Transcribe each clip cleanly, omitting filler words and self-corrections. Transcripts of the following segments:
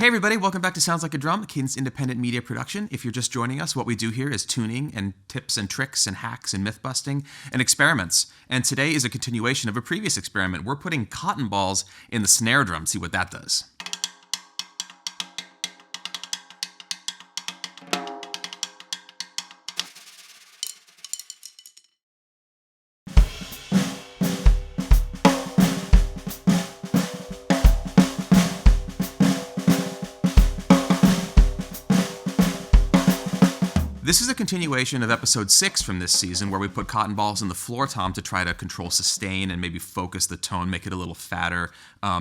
Hey everybody, welcome back to Sounds Like a Drum, a Cadence independent media production. If you're just joining us, what we do here is tuning and tips and tricks and hacks and myth busting and experiments. And today is a continuation of a previous experiment. We're putting cotton balls in the snare drum, see what that does. This is a continuation of episode 6 from this season, where we put cotton balls in the floor tom to try to control sustain and maybe focus the tone, make it a little fatter.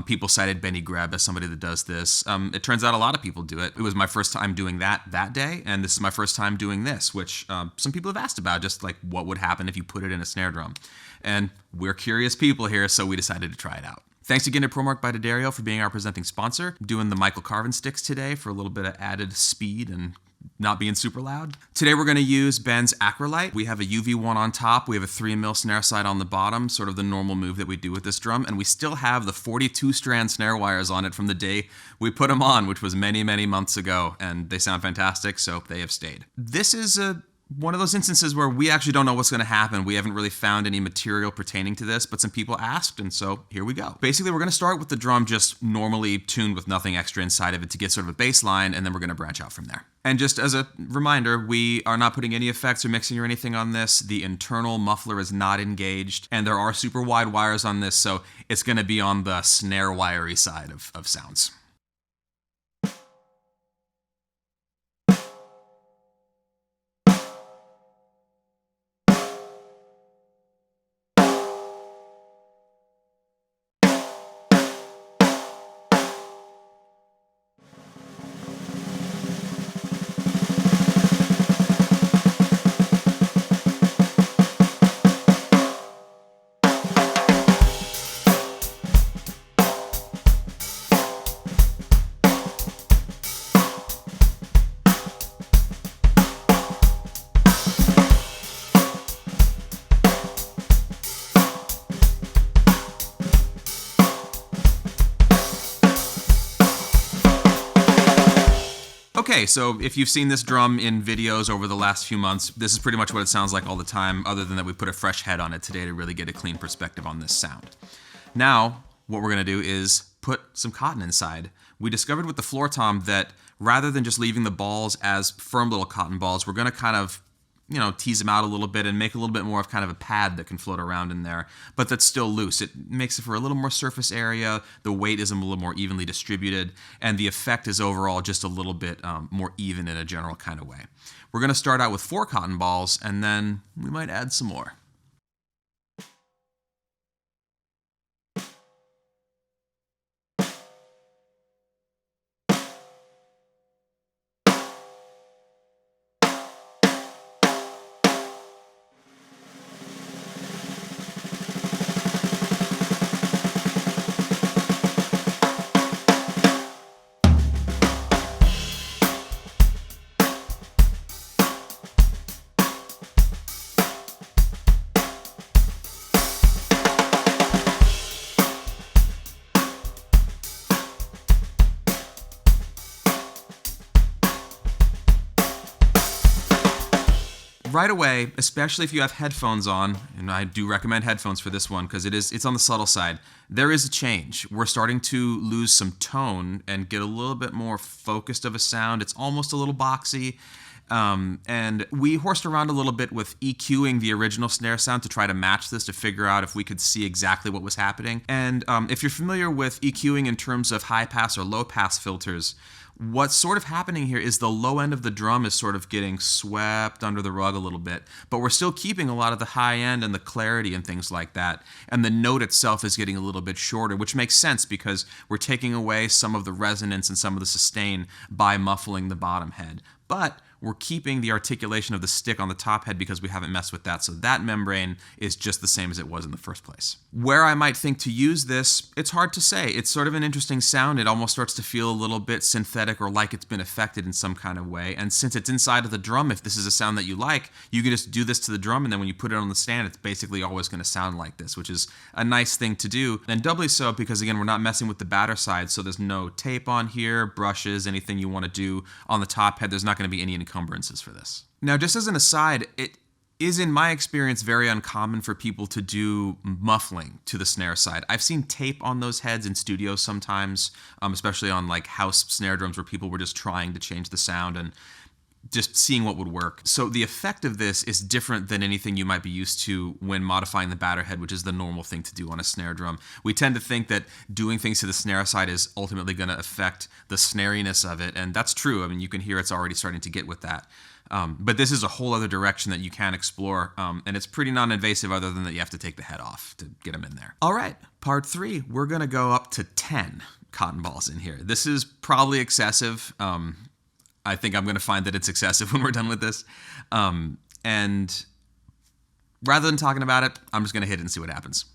People cited Benny Greb as somebody that does this. It turns out a lot of people do it. It was my first time doing that day, and this is my first time doing this, which some people have asked about, just like what would happen if you put it in a snare drum. And we're curious people here, so we decided to try it out. Thanks again to ProMark by D'Addario for being our presenting sponsor. Doing the Michael Carvin sticks today for a little bit of added speed and not being super loud. Today we're going to use Ben's Acrolite. We have a UV1 on top, we have a 3mm snare side on the bottom, sort of the normal move that we do with this drum, and we still have the 42-strand snare wires on it from the day we put them on, which was many, many months ago, and they sound fantastic, so they have stayed. This is one of those instances where we actually don't know what's going to happen. We haven't really found any material pertaining to this, but some people asked, and so here we go. Basically, we're going to start with the drum just normally tuned with nothing extra inside of it to get sort of a bass line, and then we're going to branch out from there. And just as a reminder, we are not putting any effects or mixing or anything on this. The internal muffler is not engaged, and there are super wide wires on this, so it's going to be on the snare wiry side of sounds. Okay, so if you've seen this drum in videos over the last few months, this is pretty much what it sounds like all the time, other than that we put a fresh head on it today to really get a clean perspective on this sound. Now, what we're going to do is put some cotton inside. We discovered with the floor tom that rather than just leaving the balls as firm little cotton balls, we're going to kind of tease them out a little bit and make a little bit more of kind of a pad that can float around in there, but that's still loose. It makes it for a little more surface area, the weight is a little more evenly distributed, and the effect is overall just a little bit more even in a general kind of way. We're going to start out with 4 cotton balls, and then we might add some more. Right away, especially if you have headphones on, and I do recommend headphones for this one because it's on the subtle side, there is a change. We're starting to lose some tone and get a little bit more focused of a sound. It's almost a little boxy. And we horsed around a little bit with EQing the original snare sound to try to match this, to figure out if we could see exactly what was happening. And if you're familiar with EQing in terms of high pass or low pass filters, what's sort of happening here is the low end of the drum is sort of getting swept under the rug a little bit, but we're still keeping a lot of the high end and the clarity and things like that, and the note itself is getting a little bit shorter, which makes sense because we're taking away some of the resonance and some of the sustain by muffling the bottom head. But we're keeping the articulation of the stick on the top head because we haven't messed with that. So that membrane is just the same as it was in the first place. Where I might think to use this, it's hard to say. It's sort of an interesting sound. It almost starts to feel a little bit synthetic or like it's been affected in some kind of way. And since it's inside of the drum, if this is a sound that you like, you can just do this to the drum, and then when you put it on the stand, it's basically always going to sound like this, which is a nice thing to do. And doubly so because, again, we're not messing with the batter side, so there's no tape on here, brushes, anything you want to do on the top head. There's not going to be any encumbrances for this. Now, just as an aside, it is, in my experience, very uncommon for people to do muffling to the snare side. I've seen tape on those heads in studios sometimes, especially on like house snare drums where people were just trying to change the sound and just seeing what would work. So the effect of this is different than anything you might be used to when modifying the batter head, which is the normal thing to do on a snare drum. We tend to think that doing things to the snare side is ultimately going to affect the snariness of it, and that's true. I mean, you can hear it's already starting to get with that. But this is a whole other direction that you can explore, and it's pretty non-invasive other than that you have to take the head off to get them in there. All right, part 3, we're going to go up to 10 cotton balls in here. This is probably excessive. I think I'm going to find that it's excessive when we're done with this. And rather than talking about it, I'm just going to hit it and see what happens.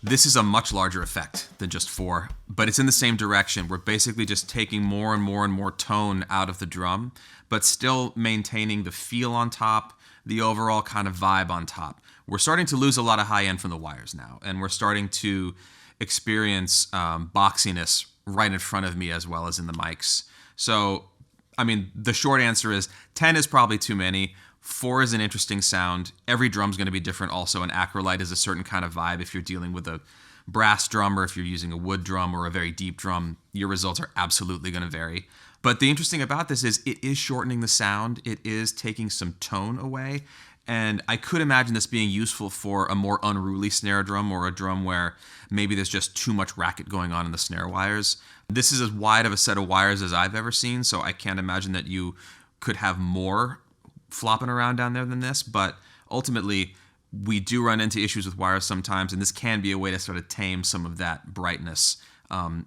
This is a much larger effect than just 4, but it's in the same direction. We're basically just taking more and more and more tone out of the drum, but still maintaining the feel on top, the overall kind of vibe on top. We're starting to lose a lot of high end from the wires now, and we're starting to experience boxiness right in front of me as well as in the mics. So, I mean, the short answer is 10 is probably too many. 4 is an interesting sound. Every drum's going to be different also. An acrolite is a certain kind of vibe. If you're dealing with a brass drum or if you're using a wood drum or a very deep drum, your results are absolutely going to vary. But the interesting about this is it is shortening the sound. It is taking some tone away. And I could imagine this being useful for a more unruly snare drum or a drum where maybe there's just too much racket going on in the snare wires. This is as wide of a set of wires as I've ever seen, so I can't imagine that you could have more flopping around down there than this, but ultimately we do run into issues with wires sometimes, and this can be a way to sort of tame some of that brightness.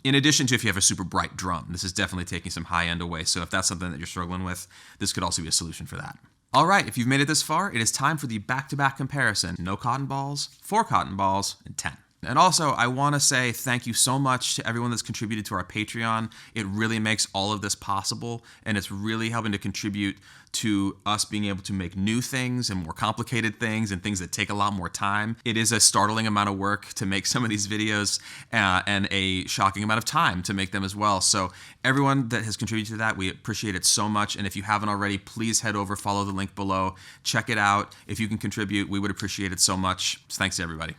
In addition to if you have a super bright drum, this is definitely taking some high end away, so if that's something that you're struggling with, this could also be a solution for that. All right, if you've made it this far, it is time for the back-to-back comparison. No cotton balls, 4 cotton balls, and 10. And also, I want to say thank you so much to everyone that's contributed to our Patreon. It really makes all of this possible, and it's really helping to contribute to us being able to make new things and more complicated things and things that take a lot more time. It is a startling amount of work to make some of these videos and a shocking amount of time to make them as well. So everyone that has contributed to that, we appreciate it so much. And if you haven't already, please head over, follow the link below, check it out. If you can contribute, we would appreciate it so much. Thanks to everybody.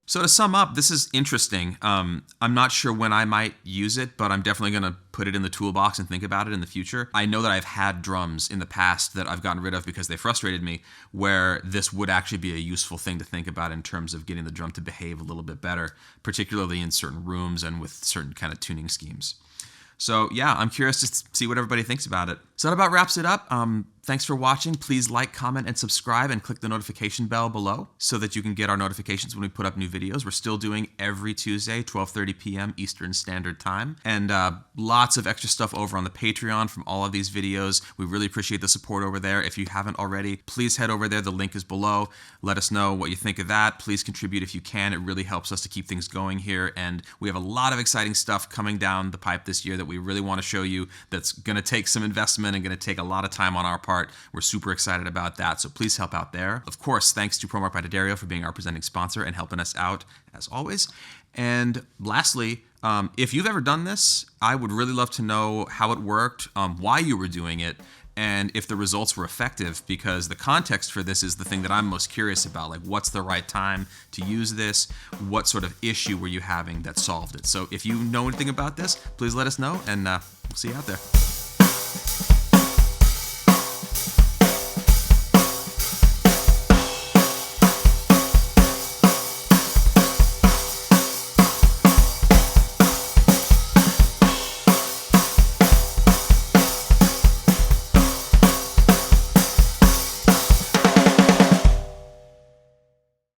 So to sum up, this is interesting. I'm not sure when I might use it, but I'm definitely going to put it in the toolbox and think about it in the future. I know that I've had drums in the past that I've gotten rid of because they frustrated me, where this would actually be a useful thing to think about in terms of getting the drum to behave a little bit better, particularly in certain rooms and with certain kind of tuning schemes. So yeah, I'm curious to see what everybody thinks about it. So that about wraps it up. Thanks for watching. Please like, comment, and subscribe, and click the notification bell below so that you can get our notifications when we put up new videos. We're still doing every Tuesday, 12:30 p.m. Eastern Standard Time. And lots of extra stuff over on the Patreon from all of these videos. We really appreciate the support over there. If you haven't already, please head over there. The link is below. Let us know what you think of that. Please contribute if you can. It really helps us to keep things going here. And we have a lot of exciting stuff coming down the pipe this year that we really want to show you that's going to take some investment and going to take a lot of time on our part. We're super excited about that, so please help out there. Of course, thanks to ProMark by D'Addario for being our presenting sponsor and helping us out as always. And lastly, if you've ever done this, I would really love to know how it worked, why you were doing it, and if the results were effective, because the context for this is the thing that I'm most curious about. Like, what's the right time to use this? What sort of issue were you having that solved it? So if you know anything about this, please let us know, and we'll see you out there.